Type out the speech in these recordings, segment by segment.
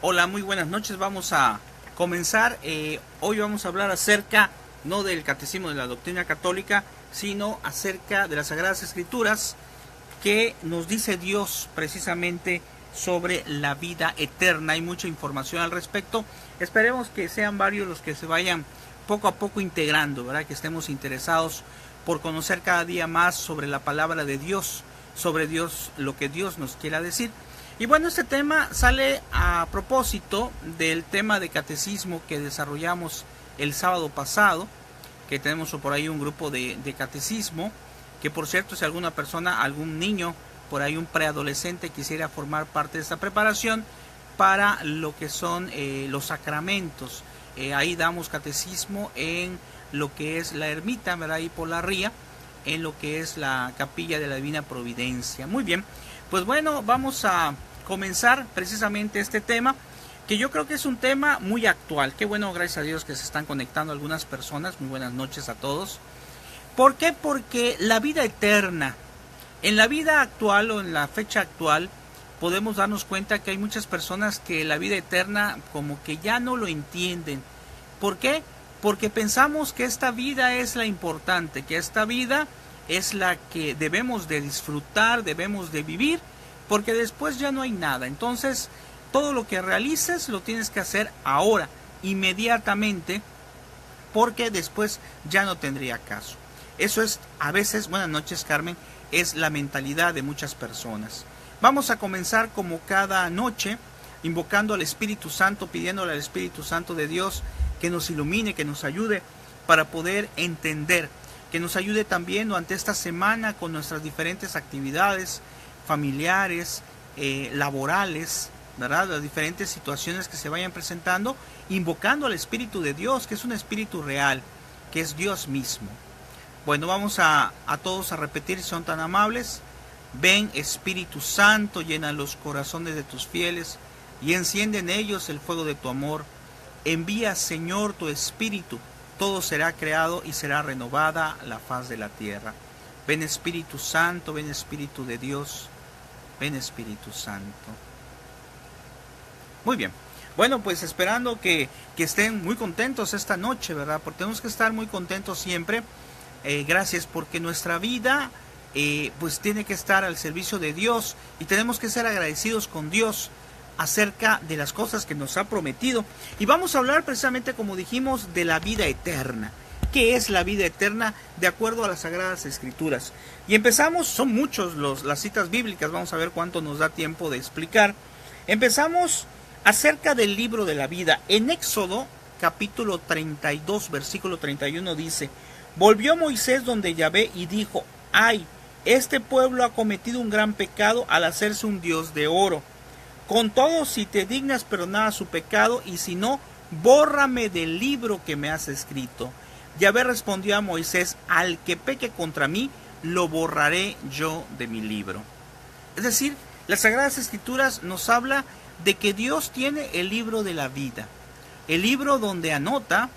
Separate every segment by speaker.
Speaker 1: Hola, muy buenas noches. Vamos a comenzar. Hoy vamos a hablar acerca, no del catecismo de la doctrina católica, sino acerca de las Sagradas Escrituras que nos dice Dios precisamente sobre la vida eterna. Hay mucha información al respecto. Esperemos que sean varios los que se vayan poco a poco integrando, ¿verdad? Que estemos interesados por conocer cada día más sobre la palabra de Dios, sobre Dios, lo que Dios nos quiera decir. Y bueno, este tema sale a propósito del tema de catecismo que desarrollamos el sábado pasado, que tenemos por ahí un grupo de catecismo, que por cierto, si alguna persona, algún niño, por ahí un preadolescente quisiera formar parte de esta preparación para lo que son los sacramentos, ahí damos catecismo en lo que es la ermita, ¿verdad? Ahí por la ría, en lo que es la capilla de la Divina Providencia. Muy bien, pues bueno, vamos a comenzar precisamente este tema, que yo creo que es un tema muy actual. Qué bueno, gracias a Dios que se están conectando algunas personas. Muy buenas noches a todos. ¿Por qué? Porque la vida eterna, en la vida actual o en la fecha actual, podemos darnos cuenta que hay muchas personas que la vida eterna como que ya no lo entienden. ¿Por qué? Porque pensamos que esta vida es la importante, que esta vida es la que debemos de disfrutar, debemos de vivir, porque después ya no hay nada. Entonces, todo lo que realices lo tienes que hacer ahora, inmediatamente, porque después ya no tendría caso. Eso es, a veces, buenas noches Carmen, es la mentalidad de muchas personas. Vamos a comenzar como cada noche, invocando al Espíritu Santo, pidiéndole al Espíritu Santo de Dios que nos ilumine, que nos ayude para poder entender, que nos ayude también durante esta semana con nuestras diferentes actividades familiares, laborales, ¿verdad? Las diferentes situaciones que se vayan presentando, invocando al Espíritu de Dios, que es un Espíritu real, que es Dios mismo. Bueno, vamos a todos a repetir, si son tan amables. Ven, Espíritu Santo, llena los corazones de tus fieles y enciende en ellos el fuego de tu amor. Envía, Señor, tu Espíritu, todo será creado y será renovada la faz de la tierra. Ven, Espíritu Santo, ven, Espíritu de Dios, ven, Espíritu Santo. Muy bien. Bueno, pues esperando que estén muy contentos esta noche, ¿verdad? Porque tenemos que estar muy contentos siempre. Gracias, porque nuestra vida pues tiene que estar al servicio de Dios y tenemos que ser agradecidos con Dios acerca de las cosas que nos ha prometido. Y vamos a hablar precisamente, como dijimos, de la vida eterna. ¿Qué es la vida eterna de acuerdo a las Sagradas Escrituras? Y empezamos, son muchos las citas bíblicas, vamos a ver cuánto nos da tiempo de explicar. Empezamos acerca del libro de la vida. En Éxodo capítulo 32, versículo 31 dice: volvió Moisés donde Yahvé y dijo: ay, este pueblo ha cometido un gran pecado al hacerse un dios de oro. Con todo, si te dignas perdonar su pecado, y si no, bórrame del libro que me has escrito. Yahvé respondió a Moisés: al que peque contra mí, lo borraré yo de mi libro. Es decir, las Sagradas Escrituras nos habla de que Dios tiene el libro de la vida, el libro donde anota,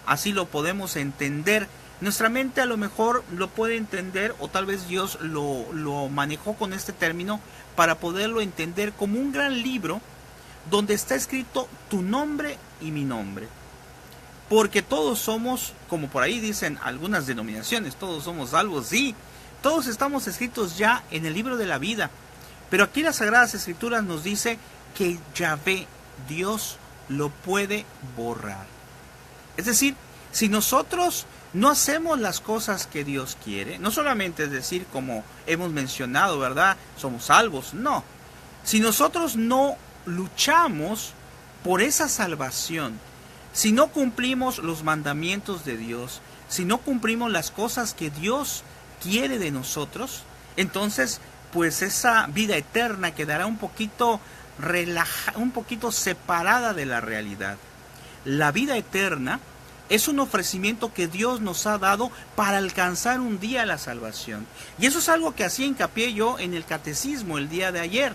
Speaker 1: así lo podemos entender. Nuestra mente a lo mejor lo puede entender, o tal vez Dios lo manejó con este término para poderlo entender como un gran libro donde está escrito tu nombre y mi nombre. Porque todos somos, como por ahí dicen algunas denominaciones, todos somos salvos, sí, todos estamos escritos ya en el libro de la vida. Pero aquí las Sagradas Escrituras nos dice que Yahvé, Dios, lo puede borrar. Es decir, si nosotros no hacemos las cosas que Dios quiere, no solamente es decir, como hemos mencionado, ¿verdad? Somos salvos, no. Si nosotros no luchamos por esa salvación, si no cumplimos los mandamientos de Dios, si no cumplimos las cosas que Dios quiere de nosotros, entonces pues esa vida eterna quedará un poquito separada de la realidad. La vida eterna es un ofrecimiento que Dios nos ha dado para alcanzar un día la salvación. Y eso es algo que hacía hincapié yo en el catecismo el día de ayer,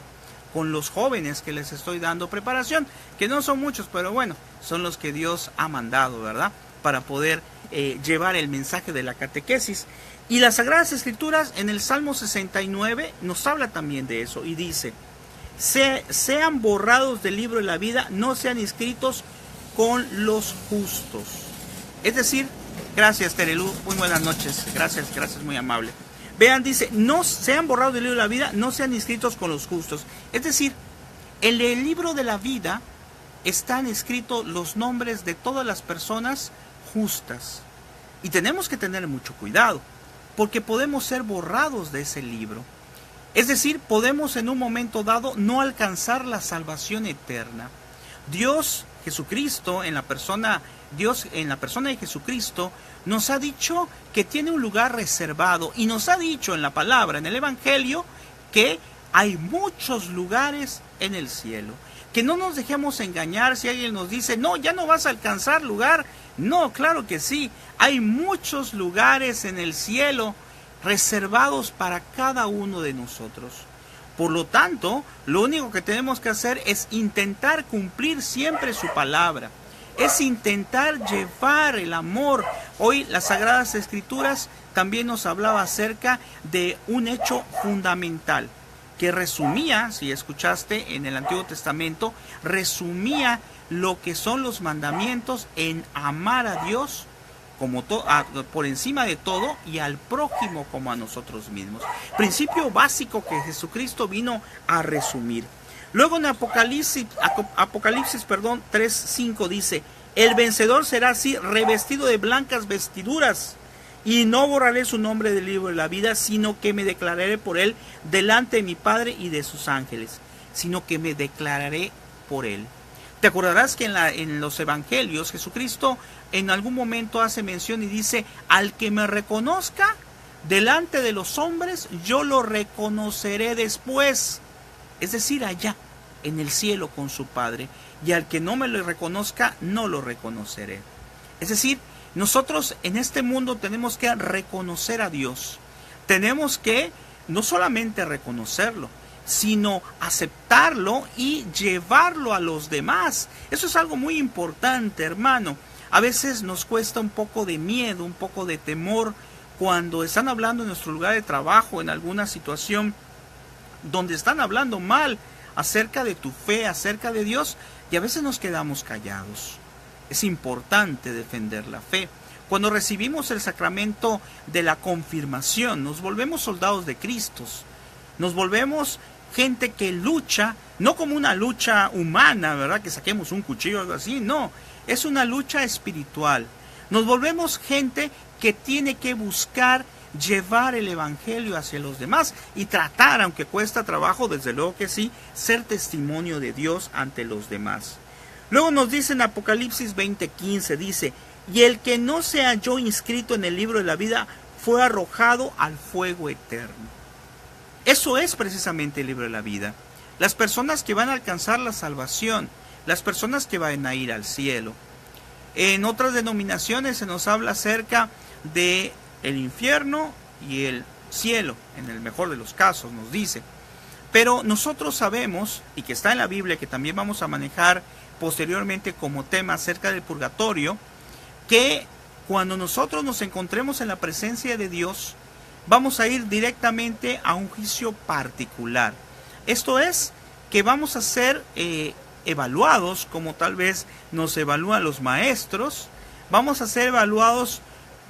Speaker 1: con los jóvenes que les estoy dando preparación, que no son muchos, pero bueno, son los que Dios ha mandado, ¿verdad? Para poder llevar el mensaje de la catequesis. Y las Sagradas Escrituras en el Salmo 69 nos habla también de eso y dice: sean borrados del libro de la vida, no sean inscritos con los justos. Es decir, gracias Terelu, muy buenas noches, gracias, muy amable. Vean, dice, no sean borrados del libro de la vida, no sean inscritos con los justos. Es decir, en el libro de la vida están escritos los nombres de todas las personas justas. Y tenemos que tener mucho cuidado, porque podemos ser borrados de ese libro. Es decir, podemos en un momento dado no alcanzar la salvación eterna. Dios, Jesucristo, Dios en la persona de Jesucristo, nos ha dicho que tiene un lugar reservado, y nos ha dicho en la palabra, en el Evangelio, que hay muchos lugares en el cielo. Que no nos dejemos engañar si alguien nos dice, no, ya no vas a alcanzar lugar. No, claro que sí, hay muchos lugares en el cielo reservados para cada uno de nosotros. Por lo tanto, lo único que tenemos que hacer es intentar cumplir siempre su palabra. Es intentar llevar el amor. Hoy las Sagradas Escrituras también nos hablaba acerca de un hecho fundamental, que resumía, si escuchaste en el Antiguo Testamento, resumía lo que son los mandamientos en amar a Dios como por encima de todo y al prójimo como a nosotros mismos. Principio básico que Jesucristo vino a resumir. Luego en Apocalipsis 3:5 dice, el vencedor será así, revestido de blancas vestiduras, y no borraré su nombre del libro de la vida, sino que me declararé por él delante de mi Padre y de sus ángeles. Sino que me declararé por él. Te acordarás que en los evangelios Jesucristo en algún momento hace mención y dice, al que me reconozca delante de los hombres, yo lo reconoceré después. Es decir, allá, en el cielo con su Padre. Y al que no me lo reconozca, no lo reconoceré. Es decir, nosotros en este mundo tenemos que reconocer a Dios. Tenemos que no solamente reconocerlo, sino aceptarlo y llevarlo a los demás. Eso es algo muy importante, hermano. A veces nos cuesta un poco de miedo, un poco de temor, cuando están hablando en nuestro lugar de trabajo, en alguna situación donde están hablando mal acerca de tu fe, acerca de Dios, y a veces nos quedamos callados. Es importante defender la fe. Cuando recibimos el sacramento de la confirmación, nos volvemos soldados de Cristo. Nos volvemos gente que lucha, no como una lucha humana, ¿verdad? Que saquemos un cuchillo o algo así, no. Es una lucha espiritual. Nos volvemos gente que tiene que buscar llevar el Evangelio hacia los demás y tratar, aunque cuesta trabajo, desde luego que sí, ser testimonio de Dios ante los demás. Luego nos dice en Apocalipsis 20:15, dice, y el que no se halló inscrito en el libro de la vida fue arrojado al fuego eterno. Eso es precisamente el libro de la vida. Las personas que van a alcanzar la salvación, las personas que van a ir al cielo. En otras denominaciones se nos habla acerca de el infierno y el cielo, en el mejor de los casos nos dice. Pero nosotros sabemos, y que está en la Biblia, que también vamos a manejar posteriormente como tema acerca del purgatorio, que cuando nosotros nos encontremos en la presencia de Dios, vamos a ir directamente a un juicio particular. Esto es, que vamos a ser evaluados, como tal vez nos evalúan los maestros, vamos a ser evaluados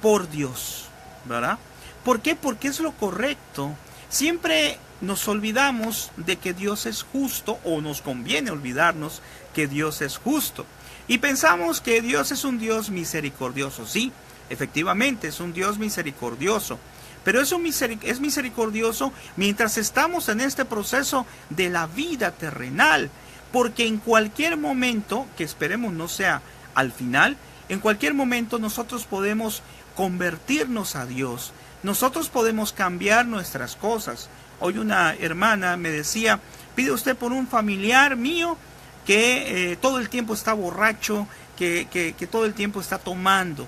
Speaker 1: por Dios, ¿verdad? ¿Por qué? Porque es lo correcto. Siempre nos olvidamos de que Dios es justo, o nos conviene olvidarnos que Dios es justo. Y pensamos que Dios es un Dios misericordioso. Sí, efectivamente es un Dios misericordioso. Pero es misericordioso mientras estamos en este proceso de la vida terrenal. Porque en cualquier momento, que esperemos no sea al final, en cualquier momento nosotros podemos convertirnos a Dios. Nosotros podemos cambiar nuestras cosas. Hoy una hermana me decía, pide usted por un familiar mío que todo el tiempo está borracho, que todo el tiempo está tomando.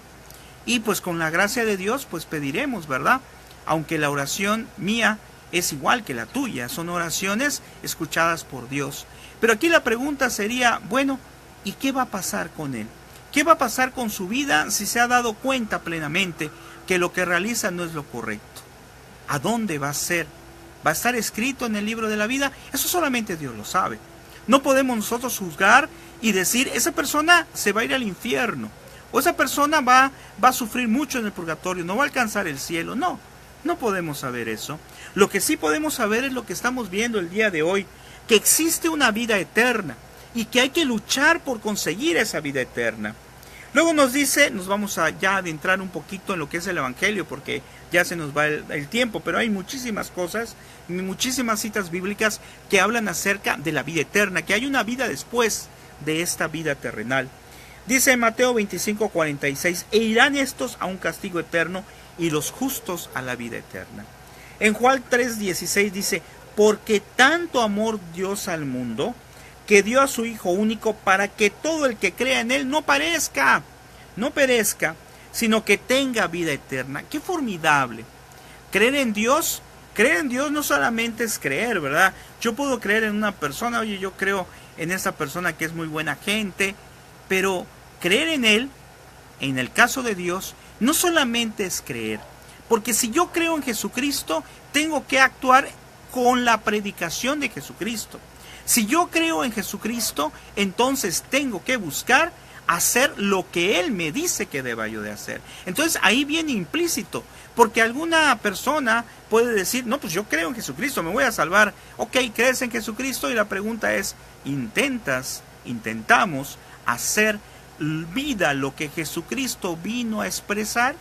Speaker 1: Y pues con la gracia de Dios pues pediremos, ¿verdad? Aunque la oración mía es igual que la tuya, son oraciones escuchadas por Dios. Pero aquí la pregunta sería, bueno, ¿y qué va a pasar con él? ¿Qué va a pasar con su vida si se ha dado cuenta plenamente que lo que realiza no es lo correcto? ¿A dónde va a ser? va a estar escrito en el libro de la vida, eso solamente Dios lo sabe. No podemos nosotros juzgar y decir, esa persona se va a ir al infierno, o esa persona va a sufrir mucho en el purgatorio, no va a alcanzar el cielo. No, no podemos saber eso. Lo que sí podemos saber es lo que estamos viendo el día de hoy, que existe una vida eterna y que hay que luchar por conseguir esa vida eterna. Luego nos dice, nos vamos a ya adentrar un poquito en lo que es el Evangelio, porque ya se nos va el tiempo, pero hay muchísimas cosas, muchísimas citas bíblicas que hablan acerca de la vida eterna, que hay una vida después de esta vida terrenal. Dice en Mateo 25:46, e irán estos a un castigo eterno y los justos a la vida eterna. En Juan 3:16 dice, porque tanto amor Dios al mundo, que dio a su Hijo único para que todo el que crea en Él no perezca, sino que tenga vida eterna. ¡Qué formidable! Creer en Dios no solamente es creer, ¿verdad? Yo puedo creer en una persona, oye, yo creo en esa persona que es muy buena gente, pero creer en Él, en el caso de Dios, no solamente es creer, porque si yo creo en Jesucristo, tengo que actuar con la predicación de Jesucristo. Si yo creo en Jesucristo, entonces tengo que buscar hacer lo que Él me dice que deba yo de hacer. Entonces ahí viene implícito, porque alguna persona puede decir, no, pues yo creo en Jesucristo, me voy a salvar. Ok, crees en Jesucristo y la pregunta es, ¿intentamos hacer vida lo que Jesucristo vino a expresar?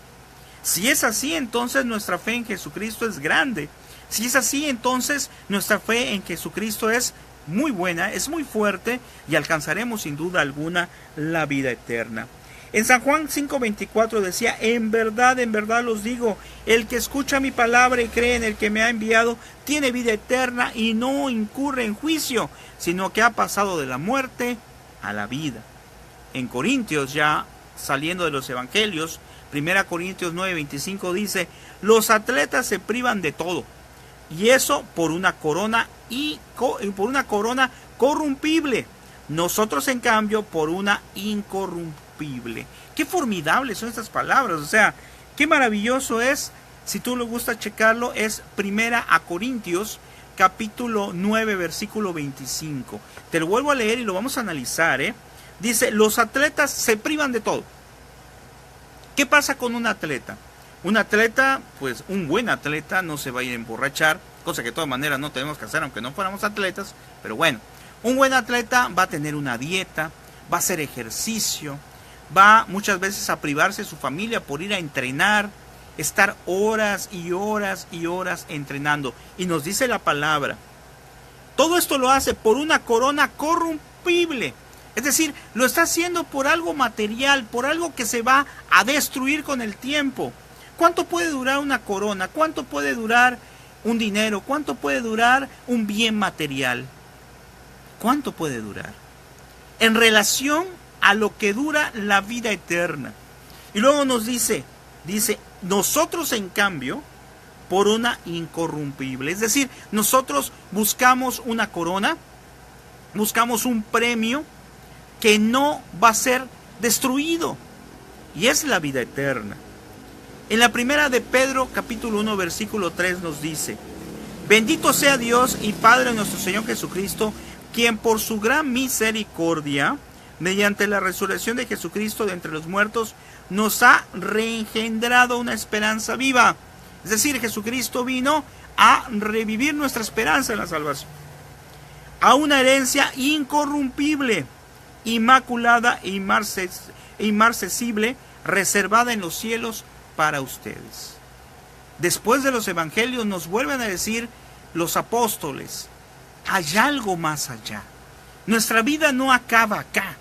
Speaker 1: Si es así, entonces nuestra fe en Jesucristo es grande. Si es así, entonces nuestra fe en Jesucristo es muy buena, es muy fuerte y alcanzaremos sin duda alguna la vida eterna. En San Juan 5:24 decía, en verdad los digo, el que escucha mi palabra y cree en el que me ha enviado, tiene vida eterna y no incurre en juicio, sino que ha pasado de la muerte a la vida. En Corintios, ya saliendo de los evangelios, 1 Corintios 9:25 dice, los atletas se privan de todo, y eso por una corona corrompible. Nosotros, en cambio, por una incorruptible. Qué formidables son estas palabras. O sea, qué maravilloso es. Si tú le gusta checarlo, es 1 Corintios, capítulo 9, versículo 25. Te lo vuelvo a leer y lo vamos a analizar, Dice, los atletas se privan de todo. ¿Qué pasa con un atleta? Un atleta, pues un buen atleta no se va a ir a emborrachar, cosa que de todas maneras no tenemos que hacer aunque no fuéramos atletas, pero bueno, un buen atleta va a tener una dieta, va a hacer ejercicio, va muchas veces a privarse de su familia por ir a entrenar, estar horas y horas y horas entrenando. Y nos dice la palabra, todo esto lo hace por una corona corrompible. Es decir, lo está haciendo por algo material, por algo que se va a destruir con el tiempo. ¿Cuánto puede durar una corona? ¿Cuánto puede durar un dinero? ¿Cuánto puede durar un bien material? ¿Cuánto puede durar? En relación a lo que dura la vida eterna. Y luego nos dice, nosotros en cambio, por una incorruptible. Es decir, nosotros buscamos una corona, buscamos un premio que no va a ser destruido, y es la vida eterna. En la primera de Pedro, capítulo 1, versículo 3 nos dice, bendito sea Dios y Padre de nuestro Señor Jesucristo, quien por su gran misericordia, mediante la resurrección de Jesucristo de entre los muertos, nos ha reengendrado una esperanza viva. Es decir, Jesucristo vino a revivir nuestra esperanza en la salvación, a una herencia incorruptible, inmaculada e inmarcesible, reservada en los cielos para ustedes. Después de los evangelios nos vuelven a decir los apóstoles, hay algo más allá. Nuestra vida no acaba acá.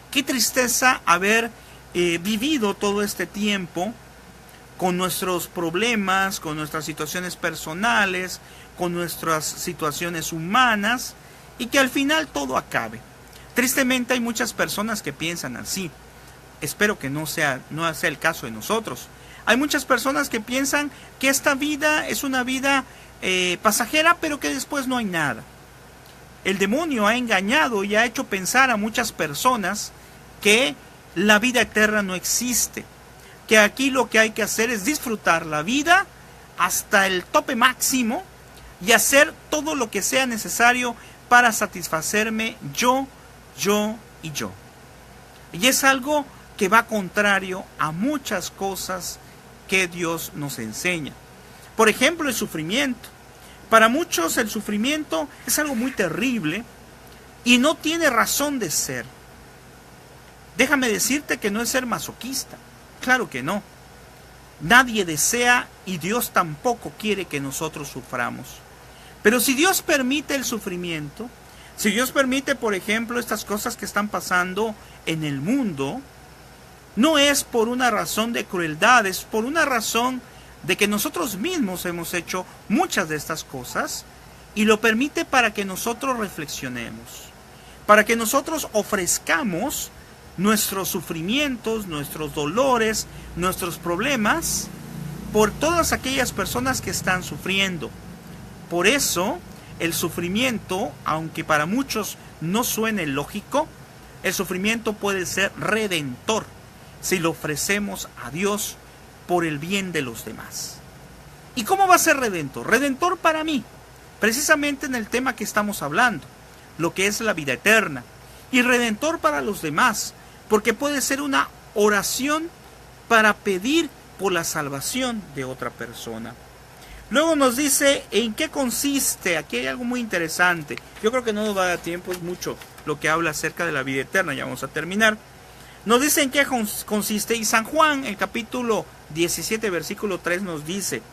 Speaker 1: Qué tristeza haber vivido todo este tiempo con nuestros problemas, con nuestras situaciones personales, con nuestras situaciones humanas, y que al final todo acabe. Tristemente hay muchas personas que piensan así. Espero que no sea el caso de nosotros. Hay muchas personas que piensan que esta vida es una vida pasajera, pero que después no hay nada. El demonio ha engañado y ha hecho pensar a muchas personas que la vida eterna no existe, que aquí lo que hay que hacer es disfrutar la vida hasta el tope máximo y hacer todo lo que sea necesario para satisfacerme yo. Y es algo que va contrario a muchas cosas que Dios nos enseña. Por ejemplo, el sufrimiento. Para muchos el sufrimiento es algo muy terrible y no tiene razón de ser. Déjame decirte que no es ser masoquista. Claro que no. Nadie desea y Dios tampoco quiere que nosotros suframos. Pero si Dios permite el sufrimiento, si Dios permite, por ejemplo, estas cosas que están pasando en el mundo, no es por una razón de crueldad, es por una razón de que nosotros mismos hemos hecho muchas de estas cosas y lo permite para que nosotros reflexionemos, para que nosotros ofrezcamos nuestros sufrimientos, nuestros dolores, nuestros problemas por todas aquellas personas que están sufriendo. Por eso, el sufrimiento, aunque para muchos no suene lógico, el sufrimiento puede ser redentor si lo ofrecemos a Dios por el bien de los demás. ¿Y cómo va a ser redentor? Redentor para mí, precisamente en el tema que estamos hablando, lo que es la vida eterna. Y redentor para los demás, porque puede ser una oración para pedir por la salvación de otra persona. Luego nos dice en qué consiste. Aquí hay algo muy interesante. Yo creo que no nos va a dar tiempo, es mucho lo que habla acerca de la vida eterna. Ya vamos a terminar. Nos dice en qué consiste. Y San Juan, el capítulo 17, versículo 3 nos dice: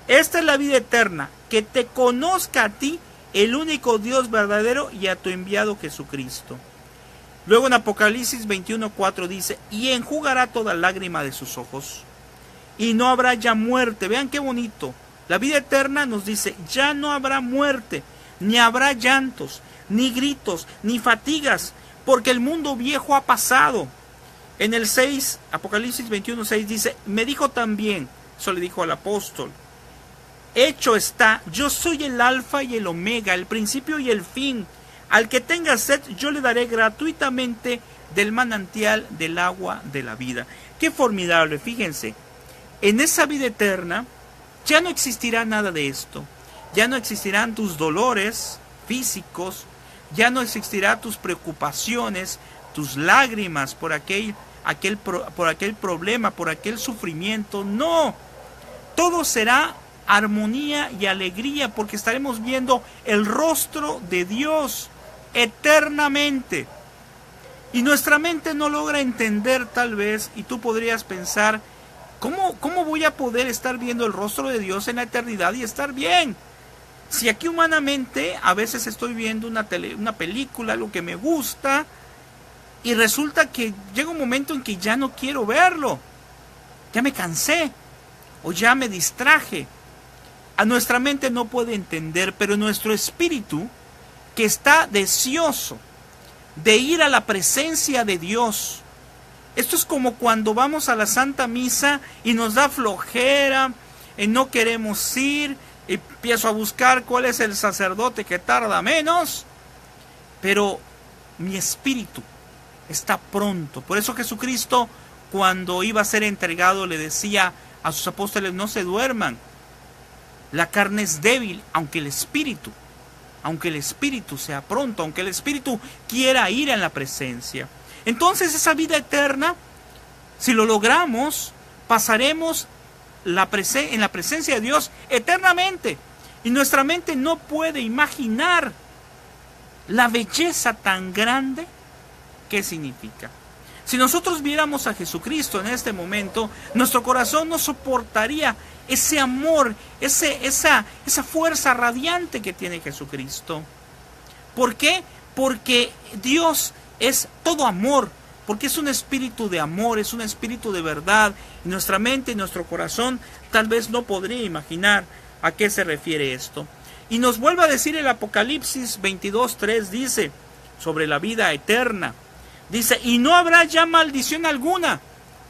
Speaker 1: esta es la vida eterna, que te conozca a ti, el único Dios verdadero, y a tu enviado Jesucristo. Luego en Apocalipsis 21:4 dice: y enjugará toda lágrima de sus ojos, y no habrá ya muerte. Vean qué bonito. La vida eterna nos dice: ya no habrá muerte, ni habrá llantos, ni gritos, ni fatigas, porque el mundo viejo ha pasado. En el 6, Apocalipsis 21:6 dice: me dijo también, eso le dijo al apóstol, hecho está, yo soy el alfa y el omega, el principio y el fin. Al que tenga sed, yo le daré gratuitamente del manantial del agua de la vida. Qué formidable, fíjense. En esa vida eterna ya no existirá nada de esto. Ya no existirán tus dolores físicos, ya no existirán tus preocupaciones, tus lágrimas por aquel problema, por aquel sufrimiento. No, todo será armonía y alegría, porque estaremos viendo el rostro de Dios eternamente. Y nuestra mente no logra entender, tal vez, y tú podrías pensar: ¿Cómo voy a poder estar viendo el rostro de Dios en la eternidad y estar bien? Si aquí humanamente a veces estoy viendo una película, algo que me gusta, y resulta que llega un momento en que ya no quiero verlo. Ya me cansé o ya me distraje. A nuestra mente no puede entender, pero nuestro espíritu, que está deseoso de ir a la presencia de Dios. Esto es como cuando vamos a la Santa Misa y nos da flojera, y no queremos ir, y empiezo a buscar cuál es el sacerdote que tarda menos, pero mi espíritu está pronto. Por eso Jesucristo, cuando iba a ser entregado, le decía a sus apóstoles: no se duerman, la carne es débil, aunque el espíritu sea pronto, aunque el espíritu quiera ir en la presencia. Entonces esa vida eterna, si lo logramos, pasaremos en la presencia de Dios eternamente. Y nuestra mente no puede imaginar la belleza tan grande que significa. Si nosotros viéramos a Jesucristo en este momento, nuestro corazón no soportaría ese amor, esa fuerza radiante que tiene Jesucristo. ¿Por qué? Porque Dios es todo amor, porque es un espíritu de amor, es un espíritu de verdad. Y nuestra mente y nuestro corazón tal vez no podría imaginar a qué se refiere esto. Y nos vuelve a decir el Apocalipsis 22:3, dice, sobre la vida eterna. Dice: y no habrá ya maldición alguna,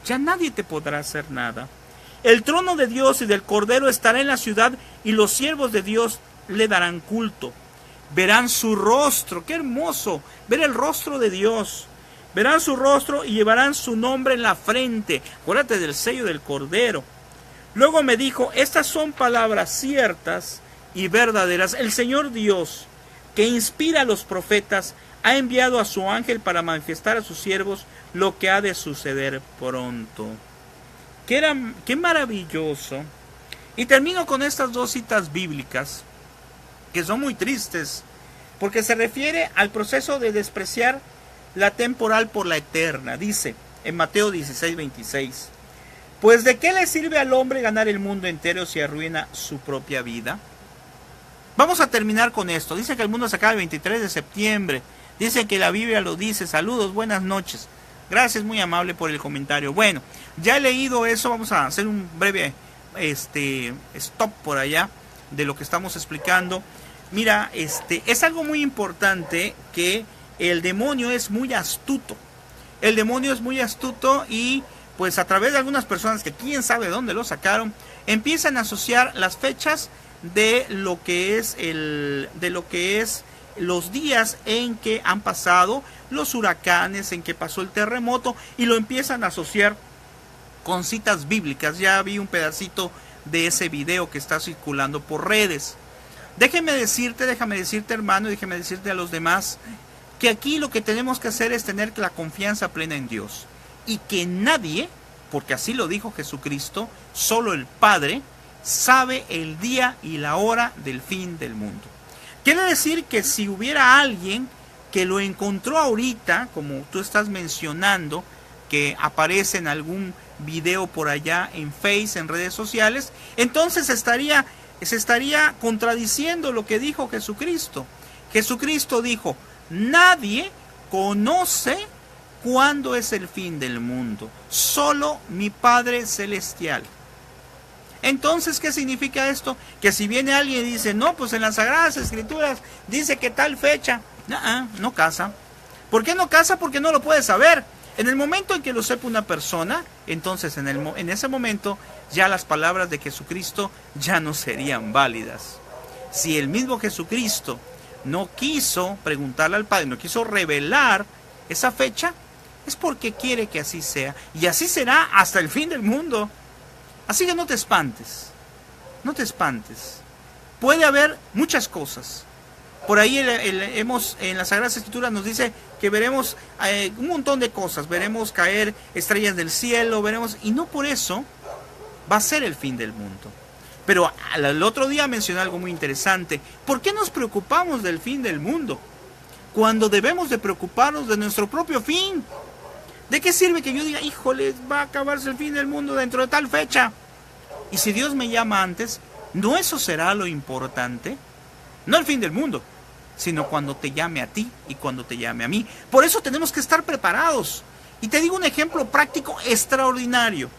Speaker 1: ya nadie te podrá hacer nada. El trono de Dios y del Cordero estará en la ciudad, y los siervos de Dios le darán culto. Verán su rostro. ¡Qué hermoso! Ver el rostro de Dios. Verán su rostro y llevarán su nombre en la frente. Acuérdate del sello del Cordero. Luego me dijo: estas son palabras ciertas y verdaderas. El Señor Dios, que inspira a los profetas, ha enviado a su ángel para manifestar a sus siervos lo que ha de suceder pronto. Qué maravilloso. Y termino con estas dos citas bíblicas, que son muy tristes, porque se refiere al proceso de despreciar la temporal por la eterna. Dice en Mateo 16:26, pues ¿de qué le sirve al hombre ganar el mundo entero si arruina su propia vida? Vamos a terminar con esto. Dice que el mundo se acaba el 23 de septiembre. Dice que la Biblia lo dice. Saludos, buenas noches. Gracias, muy amable por el comentario. Bueno, ya he leído eso. Vamos a hacer un breve stop por allá de lo que estamos explicando. Mira, es algo muy importante, que el demonio es muy astuto. El demonio es muy astuto y pues a través de algunas personas que quién sabe dónde lo sacaron, empiezan a asociar las fechas de lo que es los días en que han pasado los huracanes, en que pasó el terremoto, y lo empiezan a asociar con citas bíblicas. Ya vi un pedacito de ese video que está circulando por redes. Déjame decirte hermano, y déjame decirte a los demás, que aquí lo que tenemos que hacer es tener la confianza plena en Dios, y que nadie, porque así lo dijo Jesucristo, solo el Padre sabe el día y la hora del fin del mundo. Quiere decir que si hubiera alguien que lo encontró ahorita, como tú estás mencionando, que aparece en algún video por allá en Face, en redes sociales, entonces se estaría contradiciendo lo que dijo Jesucristo. Jesucristo dijo, nadie conoce cuándo es el fin del mundo, solo mi Padre Celestial. Entonces, ¿qué significa esto? Que si viene alguien y dice, no, pues en las Sagradas Escrituras dice que tal fecha, no casa. ¿Por qué no casa? Porque no lo puede saber. En el momento en que lo sepa una persona, entonces en ese momento ya las palabras de Jesucristo ya no serían válidas. Si el mismo Jesucristo no quiso preguntarle al Padre, no quiso revelar esa fecha, es porque quiere que así sea. Y así será hasta el fin del mundo. Así que no te espantes. No te espantes. Puede haber muchas cosas. Por ahí en las Sagradas Escrituras nos dice que veremos un montón de cosas. Veremos caer estrellas del cielo, y no por eso va a ser el fin del mundo. Pero el otro día mencioné algo muy interesante. ¿Por qué nos preocupamos del fin del mundo cuando debemos de preocuparnos de nuestro propio fin? ¿De qué sirve que yo diga, híjole, va a acabarse el fin del mundo dentro de tal fecha? Y si Dios me llama antes, ¿no eso será lo importante? No el fin del mundo, sino cuando te llame a ti y cuando te llame a mí. Por eso tenemos que estar preparados. Y te digo un ejemplo práctico extraordinario.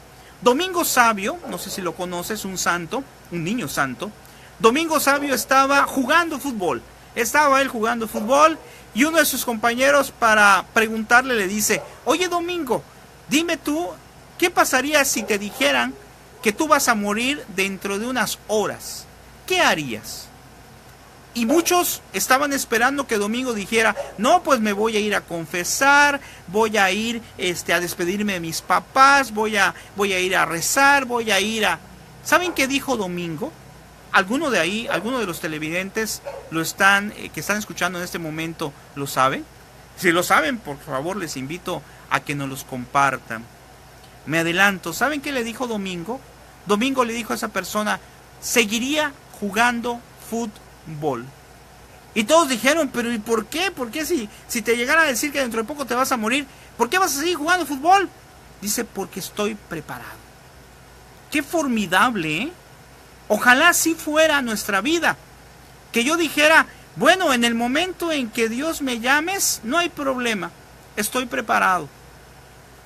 Speaker 1: Domingo Sabio, no sé si lo conoces, un santo, un niño santo. Domingo Sabio estaba jugando fútbol. Estaba él jugando fútbol y uno de sus compañeros, para preguntarle, le dice, oye Domingo, dime tú, ¿qué pasaría si te dijeran que tú vas a morir dentro de unas horas? ¿Qué harías? Y muchos estaban esperando que Domingo dijera, no, pues me voy a ir a confesar, voy a ir a despedirme de mis papás, voy a ir a rezar, voy a ir a... ¿Saben qué dijo Domingo? ¿Alguno de los televidentes que están escuchando en este momento lo saben? Si lo saben, por favor, les invito a que nos los compartan. Me adelanto. ¿Saben qué le dijo Domingo? Domingo le dijo a esa persona, seguiría jugando fútbol. Y todos dijeron, pero ¿y por qué? ¿Por qué si te llegara a decir que dentro de poco te vas a morir, ¿por qué vas a seguir jugando fútbol? Dice, porque estoy preparado. Qué formidable, ¿eh? Ojalá así fuera nuestra vida. Que yo dijera, bueno, en el momento en que Dios me llames, no hay problema, estoy preparado.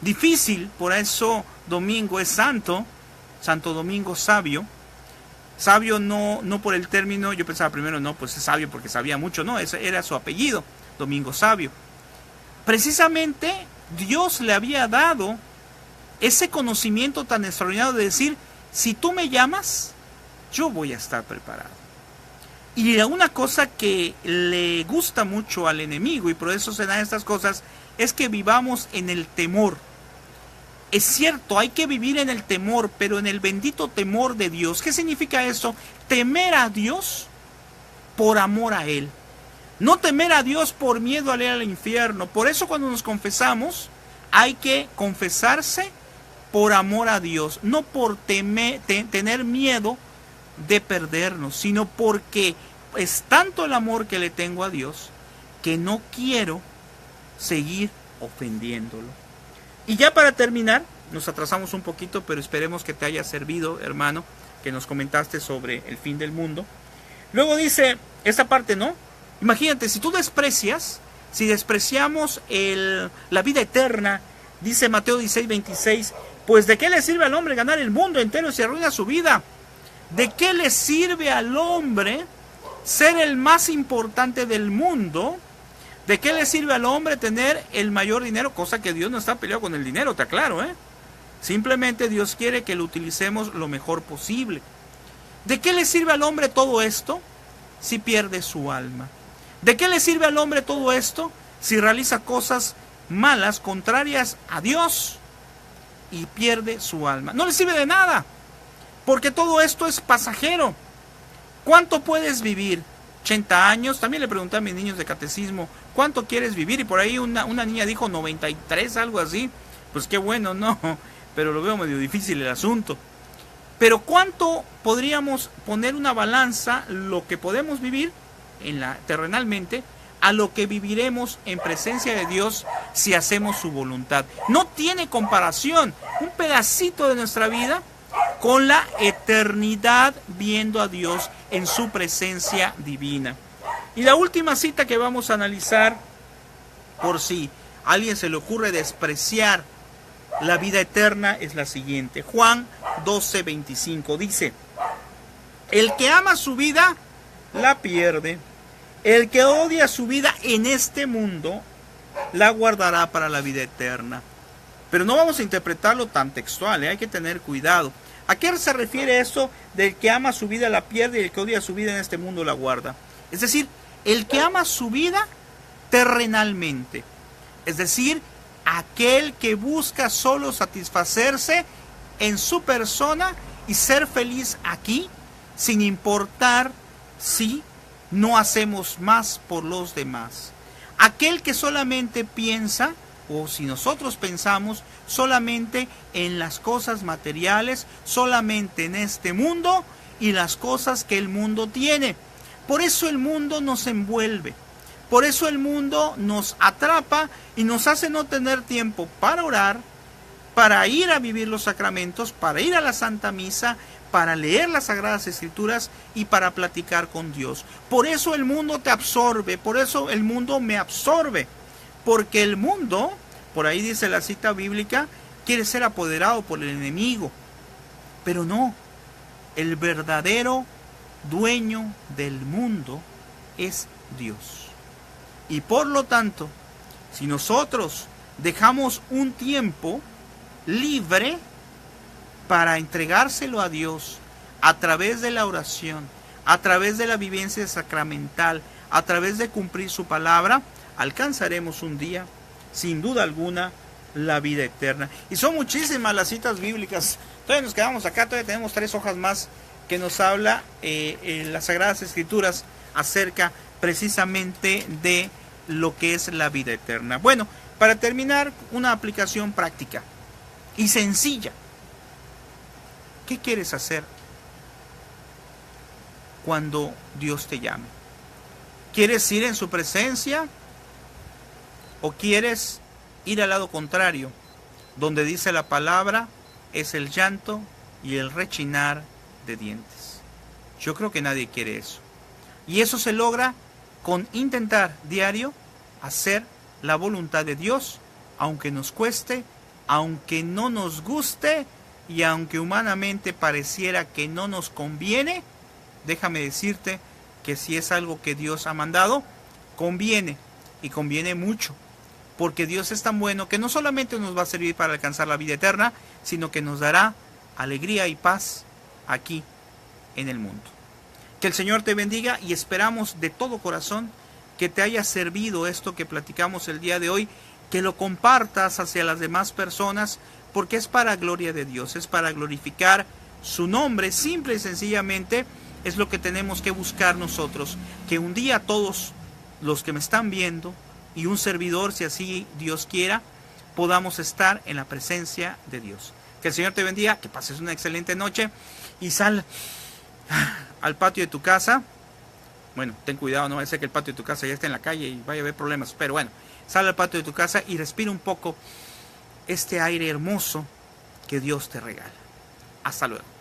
Speaker 1: Difícil, por eso Domingo es santo, Santo Domingo Sabio. Sabio no por el término, yo pensaba primero, no, pues es sabio porque sabía mucho, no, ese era su apellido, Domingo Sabio. Precisamente Dios le había dado ese conocimiento tan extraordinario de decir, si tú me llamas, yo voy a estar preparado. Y una cosa que le gusta mucho al enemigo, y por eso se dan estas cosas, es que vivamos en el temor. Es cierto, hay que vivir en el temor, pero en el bendito temor de Dios. ¿Qué significa eso? Temer a Dios por amor a Él. No temer a Dios por miedo a ir al infierno. Por eso cuando nos confesamos, hay que confesarse por amor a Dios. No por tener miedo de perdernos, sino porque es tanto el amor que le tengo a Dios que no quiero seguir ofendiéndolo. Y ya para terminar, nos atrasamos un poquito, pero esperemos que te haya servido, hermano, que nos comentaste sobre el fin del mundo. Luego dice esta parte, ¿no? Imagínate, si tú desprecias, si despreciamos la vida eterna, dice Mateo 16:26, pues ¿de qué le sirve al hombre ganar el mundo entero si arruina su vida? ¿De qué le sirve al hombre ser el más importante del mundo? ¿De qué le sirve al hombre tener el mayor dinero? Cosa que Dios no está peleado con el dinero, te aclaro, ¿eh? Simplemente Dios quiere que lo utilicemos lo mejor posible. ¿De qué le sirve al hombre todo esto si pierde su alma? ¿De qué le sirve al hombre todo esto si realiza cosas malas, contrarias a Dios y pierde su alma? No le sirve de nada, porque todo esto es pasajero. ¿Cuánto puedes vivir? 80 años. También le pregunté a mis niños de catecismo, ¿cuánto quieres vivir? Y por ahí una niña dijo 93, algo así. Pues qué bueno, no, pero lo veo medio difícil el asunto. Pero ¿cuánto podríamos poner una balanza lo que podemos vivir terrenalmente a lo que viviremos en presencia de Dios si hacemos su voluntad? No tiene comparación un pedacito de nuestra vida con la eternidad viendo a Dios en su presencia divina. Y la última cita que vamos a analizar, por si a alguien se le ocurre despreciar la vida eterna, es la siguiente. Juan 12:25 dice: el que ama su vida la pierde. El que odia su vida en este mundo la guardará para la vida eterna. Pero no vamos a interpretarlo tan textual, hay que tener cuidado. ¿A qué se refiere esto del que ama su vida la pierde y el que odia su vida en este mundo la guarda? Es decir, el que ama su vida terrenalmente. Es decir, aquel que busca solo satisfacerse en su persona y ser feliz aquí, sin importar si no hacemos más por los demás. Aquel que solamente piensa, o si nosotros pensamos solamente en las cosas materiales, solamente en este mundo y las cosas que el mundo tiene. Por eso el mundo nos envuelve, por eso el mundo nos atrapa y nos hace no tener tiempo para orar, para ir a vivir los sacramentos, para ir a la Santa Misa, para leer las Sagradas Escrituras y para platicar con Dios. Por eso el mundo te absorbe, por eso el mundo me absorbe. Porque el mundo, por ahí dice la cita bíblica, quiere ser apoderado por el enemigo. Pero no, el verdadero dueño del mundo es Dios. Y por lo tanto, si nosotros dejamos un tiempo libre para entregárselo a Dios a través de la oración, a través de la vivencia sacramental, a través de cumplir su palabra, alcanzaremos un día, sin duda alguna, la vida eterna. Y son muchísimas las citas bíblicas. Todavía nos quedamos acá, todavía tenemos 3 hojas más que nos habla en las Sagradas Escrituras acerca precisamente de lo que es la vida eterna. Bueno, para terminar, una aplicación práctica y sencilla. ¿Qué quieres hacer cuando Dios te llame? ¿Quieres ir en su presencia o quieres ir al lado contrario, donde dice la palabra es el llanto y el rechinar de dientes? Yo creo que nadie quiere eso. Y eso se logra con intentar diario hacer la voluntad de Dios, aunque nos cueste, aunque no nos guste y aunque humanamente pareciera que no nos conviene. Déjame decirte que si es algo que Dios ha mandado, conviene, y conviene mucho, porque Dios es tan bueno que no solamente nos va a servir para alcanzar la vida eterna, sino que nos dará alegría y paz aquí en el mundo. Que el Señor te bendiga y esperamos de todo corazón que te haya servido esto que platicamos el día de hoy, que lo compartas hacia las demás personas, porque es para gloria de Dios, es para glorificar su nombre, simple y sencillamente es lo que tenemos que buscar nosotros, que un día todos los que me están viendo y un servidor, si así Dios quiera, podamos estar en la presencia de Dios. Que el Señor te bendiga, que pases una excelente noche y sal al patio de tu casa. Bueno, ten cuidado, no vaya a ser que el patio de tu casa ya esté en la calle y vaya a haber problemas, pero bueno, sal al patio de tu casa y respira un poco este aire hermoso que Dios te regala. Hasta luego.